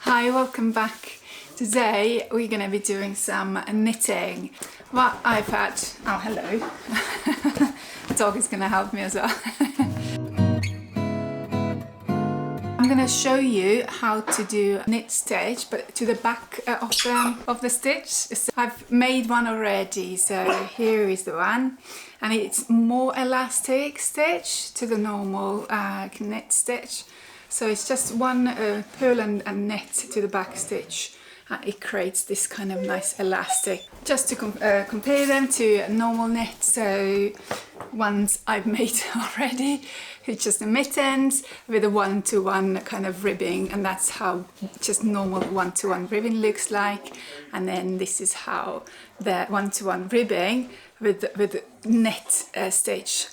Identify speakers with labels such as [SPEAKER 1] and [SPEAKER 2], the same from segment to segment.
[SPEAKER 1] Hi, welcome back. Today we're going to be doing some knitting. What I've had... Oh, hello. The dog is going to help me as well. I'm going to show you how to do a knit stitch, but to the back of the stitch. So I've made one already, so here is the one. And it's more elastic stitch to the normal knit stitch. So it's just one purl and knit to the back stitch. It creates this kind of nice elastic. Just to compare them to a normal knit, so ones I've made already, it's just the mittens with a one-to-one kind of ribbing, and that's how just normal one-to-one ribbing looks like. And then this is how the one-to-one ribbing with knit stitch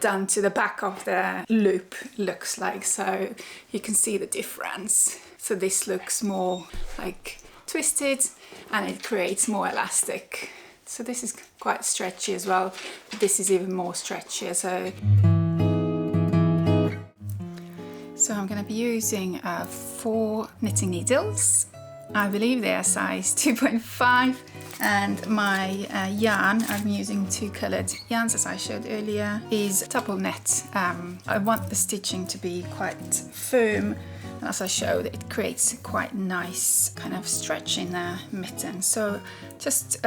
[SPEAKER 1] done to the back of the loop looks like, so you can see the difference. So this looks more like twisted and it creates more elastic. So this is quite stretchy as well, but this is even more stretchier. So I'm going to be using 4 knitting needles. I believe they are size 2.5, and my yarn, I'm using 2 coloured yarns as I showed earlier, is double knit. I want the stitching to be quite firm, and as I showed, it creates a quite nice kind of stretch in the mitten. So just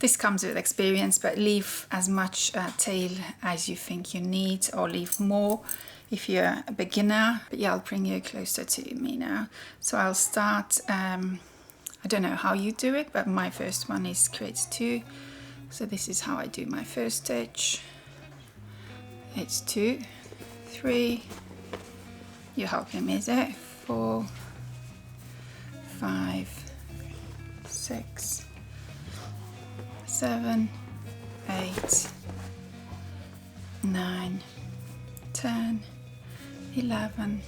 [SPEAKER 1] this comes with experience, but leave as much tail as you think you need, or leave more if you're a beginner. But yeah, I'll bring you closer to me now. So I'll start, I don't know how you do it, but my first one is creates 2. So this is how I do my first stitch. It's 2, 3, you're helping me there, 4, 5, 6, 7, 8, 9, 10, 11,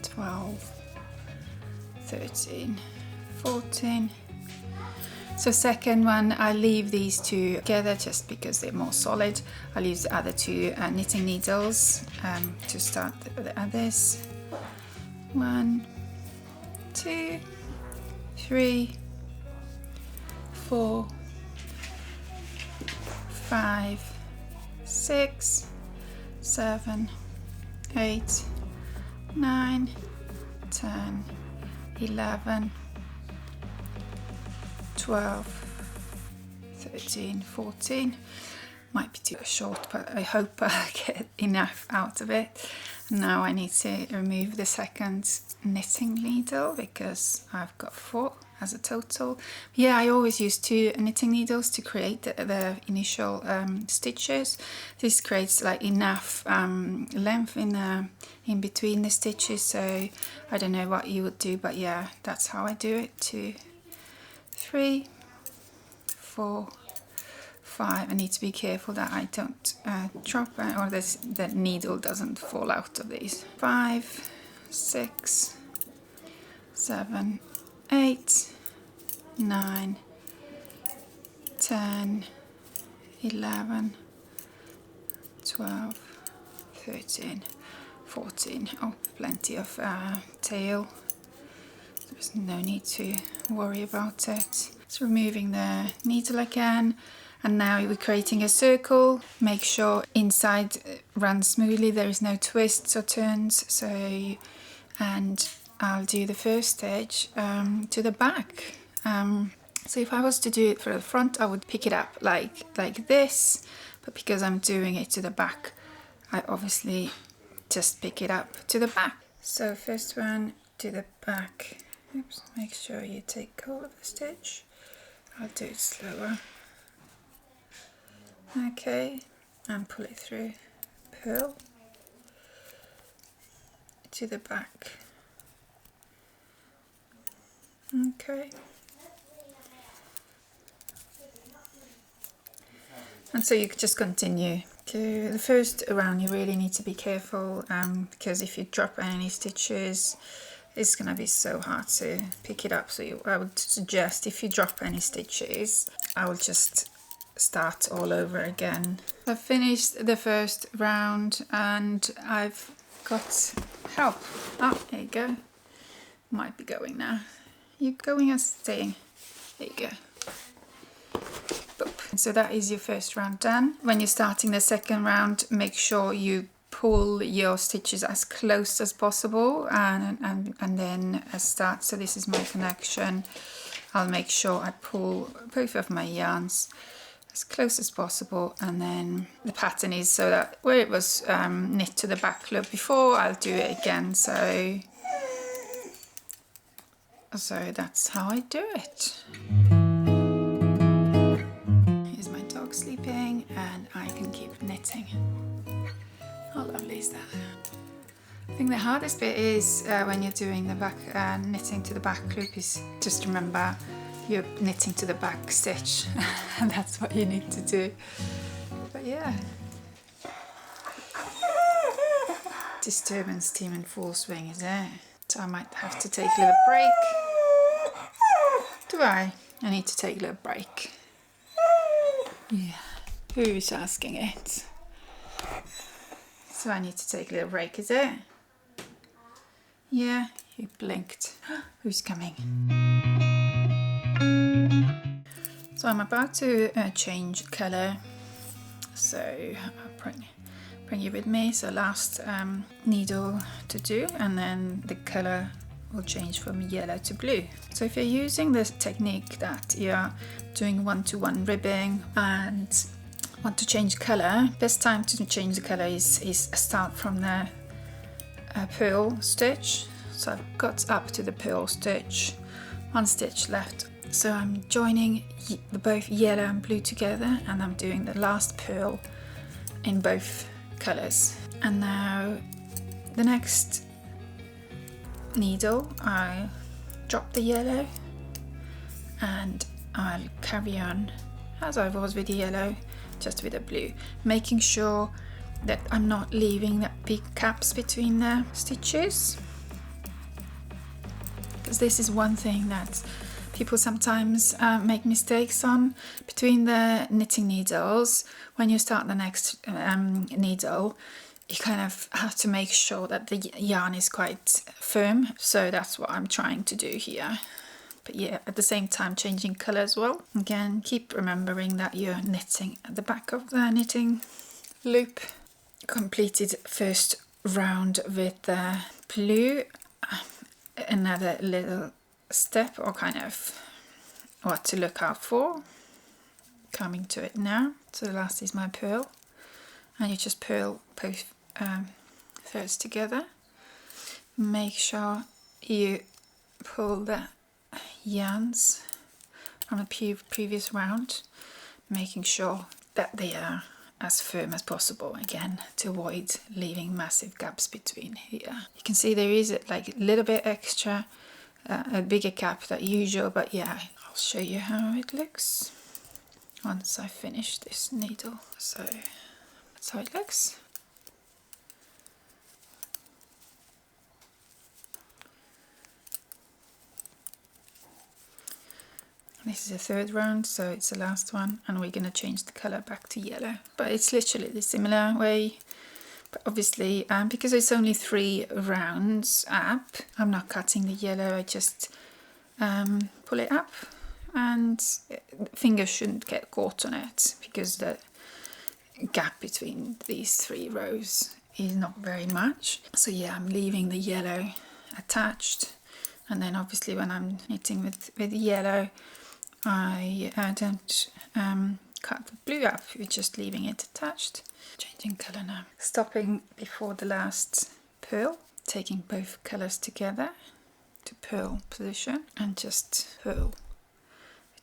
[SPEAKER 1] 12, 13, 14. So second one, I leave these 2 together just because they're more solid. I'll use the other 2 knitting needles to start the others. 1, 2, 3, 4, 5, 6, 7, 8, 9, 10, 11, 12, 13, 14. Might be too short, but I hope I get enough out of it. Now I need to remove the second knitting needle because I've got 4 as a total. Yeah, I always use 2 knitting needles to create the initial stitches. This creates like enough length in between the stitches, so I don't know what you would do, but yeah, that's how I do it. 2, 3, 4, 5. I need to be careful that I don't drop it, or the needle doesn't fall out of these. 5, 6, 7, 8, 9, 10, 11, 12, 13, 14. Oh, plenty of tail. There's no need to worry about it. So removing the needle again, and now we're creating a circle. Make sure inside runs smoothly, there is no twists or turns. So, and I'll do the first stitch to the back. So if I was to do it for the front, I would pick it up like this, but because I'm doing it to the back, I obviously just pick it up to the back. So first one to the back. Oops, make sure you take hold of the stitch. I'll do it slower. Okay, and pull it through. Purl to the back. Okay. And so you could just continue. To the first round, you really need to be careful because if you drop any stitches, it's going to be so hard to pick it up. So I would suggest if you drop any stitches, I will just start all over again. I've finished the first round and I've got help. Oh, there you go. Might be going now. You going or staying? There you go. Boop. So that is your first round done. When you're starting the second round, make sure you pull your stitches as close as possible and then start. So this is my connection. I'll make sure I pull both of my yarns as close as possible, and then the pattern is so that where it was knit to the back loop before, I'll do it again. So that's how I do it. Here's my dog sleeping and I can keep knitting. How lovely is that? I think the hardest bit is when you're doing the back knitting to the back loop is just remember you're knitting to the back stitch and that's what you need to do. But yeah. Disturbance team in full swing, is it? So I might have to take a little break. Do I? I need to take a little break. Yeah. Who's asking it? So I need to take a little break, is it? Yeah, he blinked. Who's coming? So I'm about to change colour. So I'll bring you with me. So last needle to do, and then the colour will change from yellow to blue. So if you're using this technique that you're doing one-to-one ribbing and want to change colour, best time to change the colour is start from the purl stitch. So I've got up to the purl stitch, one stitch left. So I'm joining both yellow and blue together, and I'm doing the last purl in both colours. And now the next needle, I'll drop the yellow and I'll carry on as I was with the yellow, just with the blue, making sure that I'm not leaving that big gaps between the stitches, because this is one thing that people sometimes make mistakes on between the knitting needles. When you start the next needle, you kind of have to make sure that the yarn is quite firm. So that's what I'm trying to do here. But yeah, at the same time changing colour as well. Again, keep remembering that you're knitting at the back of the knitting loop. Completed first round with the blue. Another little step or kind of what to look out for. Coming to it now. So the last is my purl, and you just purl both threads together. Make sure you pull the yarns from the previous round, making sure that they are as firm as possible, again to avoid leaving massive gaps between here. You can see there is like a little bit extra, a bigger gap than usual, but yeah, I'll show you how it looks once I finish this needle. So that's how it looks. This is the third round, so it's the last one, and we're going to change the colour back to yellow. But it's literally the similar way. But obviously, because it's only 3 rounds up, I'm not cutting the yellow, I just pull it up, and fingers shouldn't get caught on it, because the gap between these 3 rows is not very much. So yeah, I'm leaving the yellow attached, and then obviously when I'm knitting with yellow, I don't cut the blue up, we're just leaving it attached. Changing colour now. Stopping before the last purl, taking both colours together to purl position, and just purl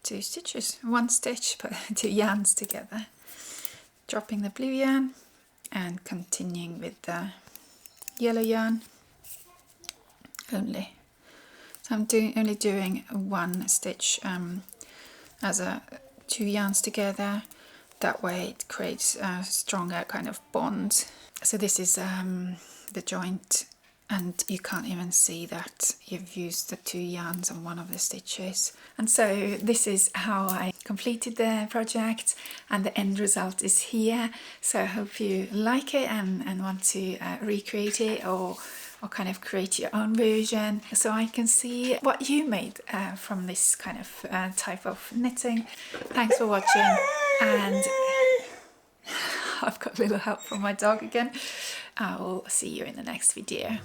[SPEAKER 1] 2 stitches, 1 stitch but 2 yarns together. Dropping the blue yarn and continuing with the yellow yarn only. So I'm only doing 1 stitch as 2 yarns together. That way it creates a stronger kind of bond. So this is the joint, and you can't even see that you've used the 2 yarns on one of the stitches. And so this is how I completed the project, and the end result is here. So I hope you like it and want to recreate it, or or kind of create your own version, so I can see what you made from this kind of type of knitting. Thanks for watching, and I've got a little help from my dog again. I will see you in the next video.